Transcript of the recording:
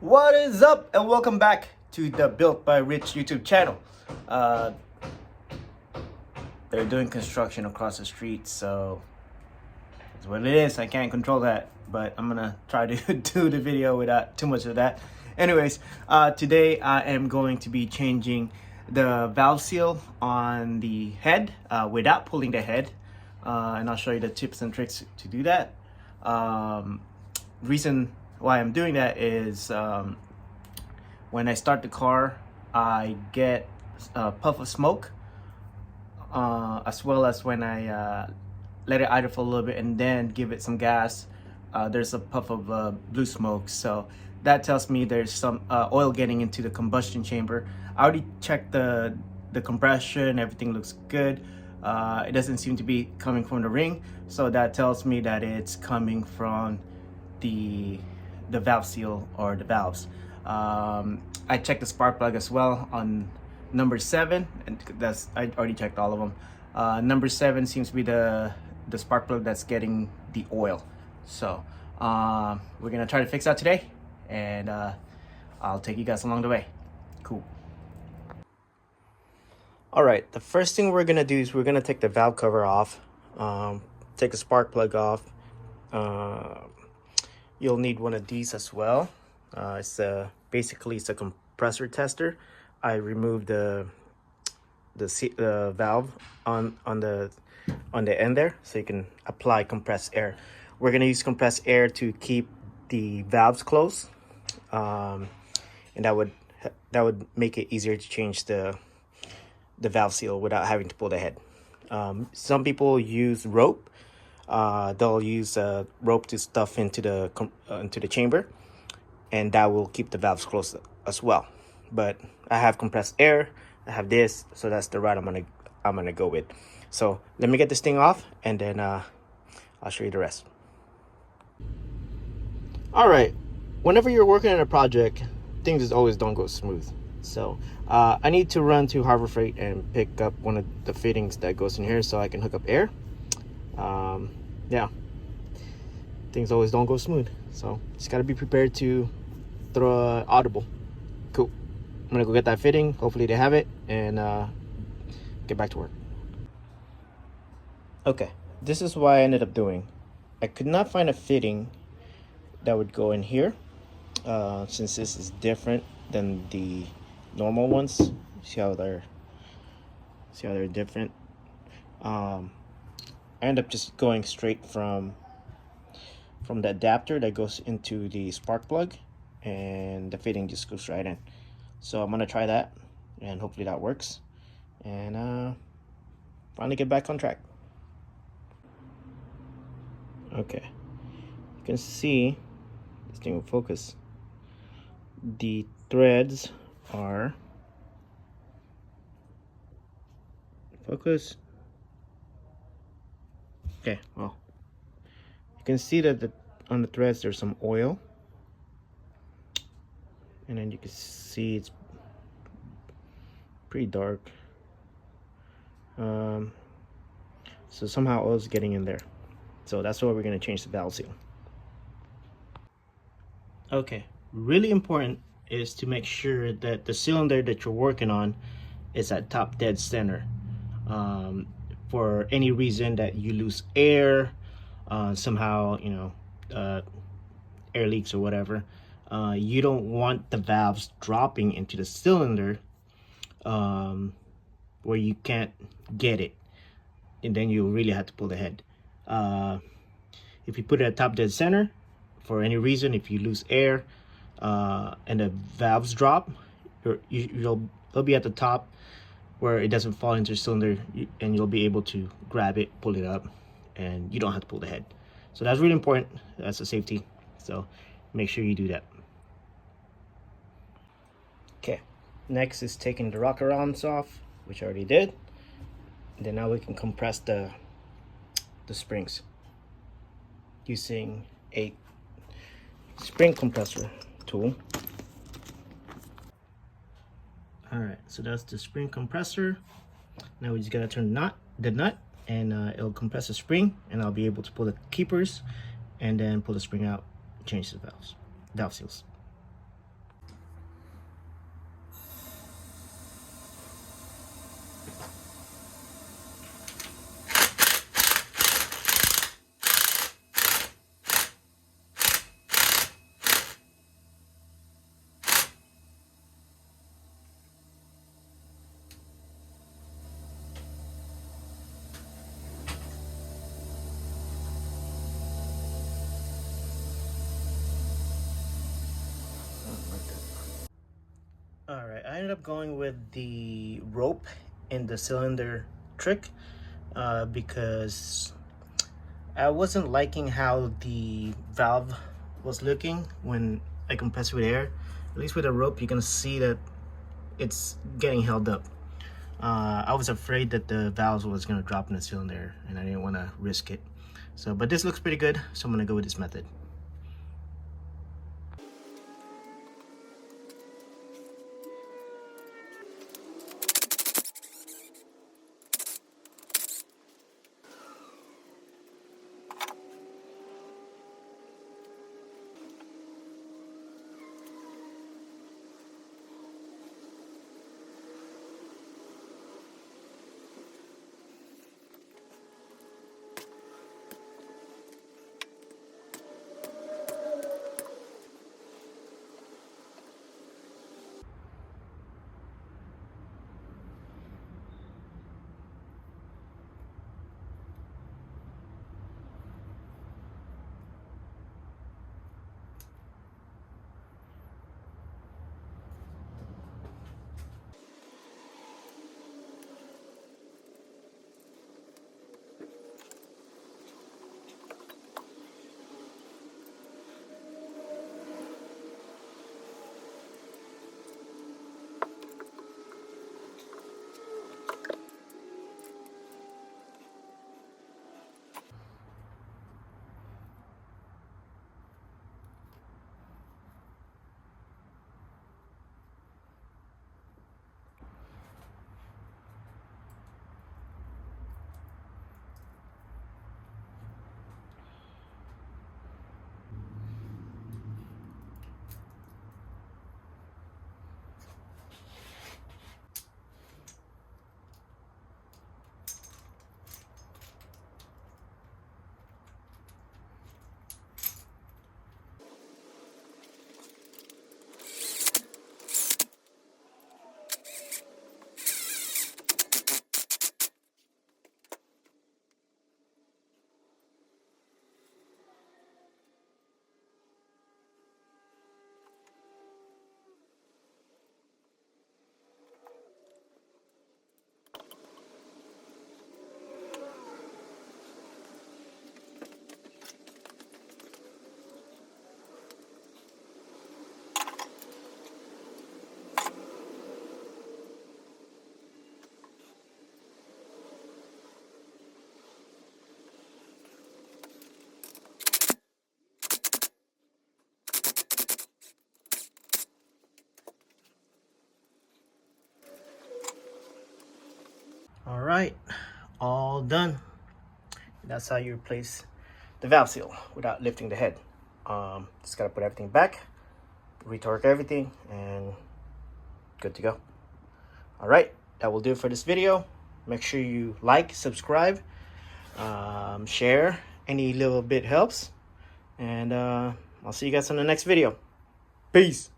What is up, and welcome back to the Built by Rich YouTube channel. Uh, they're doing construction across the street, so that's what it is. I can't control that, but I'm gonna try to do the video without too much of that. Anyways, today I am going to be changing the valve seal on the head without pulling the head, and I'll show you the tips and tricks to do that. Reason why I'm doing that is when I start the car, I get a puff of smoke, as well as when I let it idle for a little bit and then give it some gas, there's a puff of blue smoke. So that tells me there's some oil getting into the combustion chamber. I already checked the compression, everything looks good. It doesn't seem to be coming from the ring, so that tells me that it's coming from the valve seal or the valves. I checked the spark plug as well on number 7, and I already checked all of them. Number 7 seems to be the spark plug that's getting the oil. So we're gonna try to fix that today, and I'll take you guys along the way. Cool. All right, the first thing we're gonna do is we're gonna take the valve cover off, take the spark plug off. You'll need one of these as well. Basically it's a compressor tester. I removed the valve on the end there, so you can apply compressed air. We're gonna use compressed air to keep the valves closed, and that would make it easier to change the valve seal without having to pull the head. Some people use rope. They'll use a rope to stuff into the chamber, and that will keep the valves closed as well. But I have compressed air, I have this, so that's the route I'm gonna go with. So let me get this thing off, and then I'll show you the rest. All right, whenever you're working on a project, things always don't go smooth. So I need to run to Harbor Freight and pick up one of the fittings that goes in here so I can hook up air. Yeah, things always don't go smooth, so just gotta be prepared to throw an audible. Cool. I'm gonna go get that fitting. Hopefully they have it, and get back to work. Okay, this is what I ended up doing. I could not find a fitting that would go in here, since this is different than the normal ones. See how they're different. I end up just going straight from the adapter that goes into the spark plug, and the fitting just goes right in. So I'm gonna try that, and hopefully that works, and finally get back on track. Okay, you can see this thing will focus. The threads are focus. Okay, well, you can see that on the threads there's some oil, and then you can see it's pretty dark. So somehow oil is getting in there. So that's why we're going to change the valve seal. Okay, really important is to make sure that the cylinder that you're working on is at top dead center. For any reason that you lose air, somehow, air leaks or whatever, you don't want the valves dropping into the cylinder where you can't get it, and then you really have to pull the head. If you put it at top dead center, for any reason, if you lose air and the valves drop, it'll be at the top where it doesn't fall into the cylinder, and you'll be able to grab it, pull it up, and you don't have to pull the head. So that's really important. That's a safety, so make sure you do that. Okay, next is taking the rocker arms off, which I already did. And then now we can compress the springs using a spring compressor tool. All right, so that's the spring compressor. Now we just gotta turn the nut, and it'll compress the spring, and I'll be able to pull the keepers and then pull the spring out, change the valve seals. I ended up going with the rope in the cylinder trick because I wasn't liking how the valve was looking when I compress with air. At least with a rope, you can see that it's getting held up. I was afraid that the valve was going to drop in the cylinder, and I didn't want to risk it. So, but this looks pretty good, so I'm going to go with this method. All right, all done. That's how you replace the valve seal without lifting the head. Just gotta put everything back, retorque everything, and good to go. All right, that will do it for this video. Make sure you like, subscribe, share. Any little bit helps. And I'll see you guys on the next video. Peace.